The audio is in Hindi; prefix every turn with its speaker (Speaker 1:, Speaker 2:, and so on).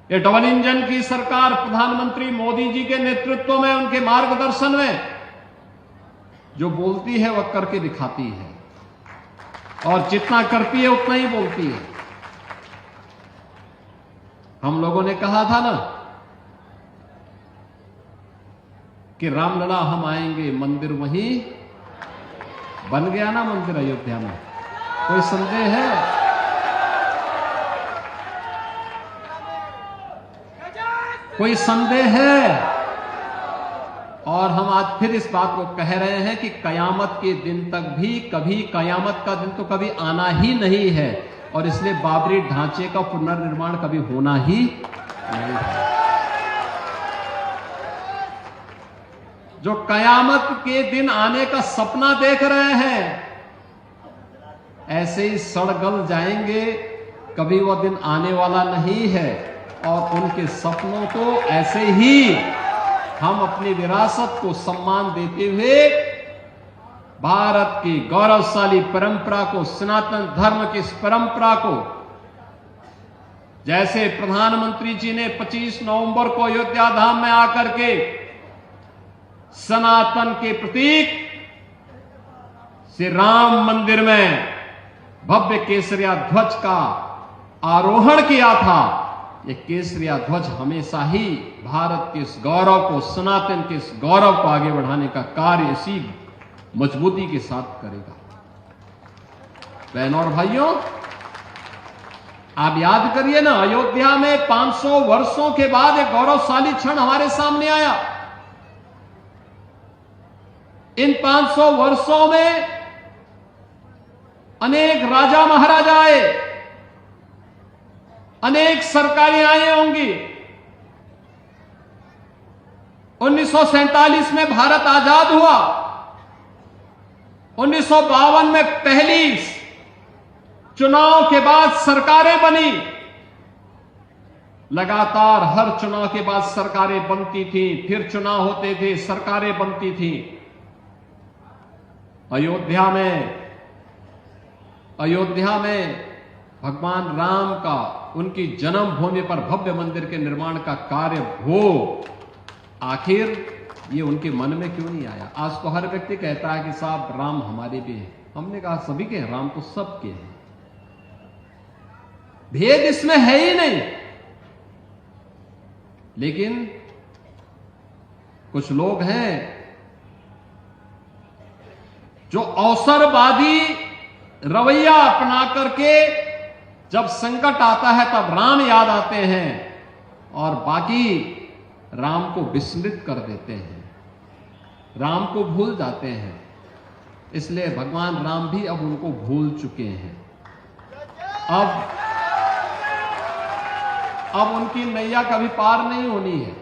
Speaker 1: ये डबल इंजन की सरकार प्रधानमंत्री मोदी जी के नेतृत्व में, उनके मार्गदर्शन में जो बोलती है वह करके दिखाती है, और जितना करती है उतना ही बोलती है। हम लोगों ने कहा था ना कि रामलला हम आएंगे, मंदिर वहीं बन गया ना, मंदिर अयोध्या में। कोई संदेह है? कोई संदेह है? और हम आज फिर इस बात को कह रहे हैं कि कयामत के दिन तक भी कभी, कयामत का दिन तो कभी आना ही नहीं है, और इसलिए बाबरी ढांचे का पुनर्निर्माण कभी होना ही नहीं है। जो कयामत के दिन आने का सपना देख रहे हैं, ऐसे ही सड़ गल जाएंगे, कभी वह दिन आने वाला नहीं है। और उनके सपनों को ऐसे ही हम अपनी विरासत को सम्मान देते हुए, भारत की गौरवशाली परंपरा को, सनातन धर्म की इस परंपरा को, जैसे प्रधानमंत्री जी ने 25 नवंबर को अयोध्या धाम में आकर के सनातन के प्रतीक श्री राम मंदिर में भव्य केसरिया ध्वज का आरोहण किया था, ये केसरिया ध्वज हमेशा ही भारत के इस गौरव को, सनातन के इस गौरव को आगे बढ़ाने का कार्य इसी मजबूती के साथ करेगा। बहनों और भाइयों, आप याद करिए ना, अयोध्या में 500 वर्षों के बाद एक गौरवशाली क्षण हमारे सामने आया। इन 500 वर्षों में अनेक राजा महाराजा आए, अनेक सरकारें आई होंगी। 1947 में भारत आजाद हुआ, 1952 में पहली चुनाव के बाद सरकारें बनी, लगातार हर चुनाव के बाद सरकारें बनती थी, फिर चुनाव होते थे, सरकारें बनती थी। अयोध्या में भगवान राम का, उनकी जन्मभूमि पर भव्य मंदिर के निर्माण का कार्य हो, आखिर ये उनके मन में क्यों नहीं आया? आज तो हर व्यक्ति कहता है कि साहब राम हमारे भी हैं। हमने कहा सभी के हैं, राम तो सबके हैं, भेद इसमें है ही नहीं। लेकिन कुछ लोग हैं जो अवसरवादी रवैया अपना करके जब संकट आता है तब राम याद आते हैं और बाकी राम को विस्मृत कर देते हैं, राम को भूल जाते हैं। इसलिए भगवान राम भी अब उनको भूल चुके हैं। अब उनकी नैया कभी पार नहीं होनी है।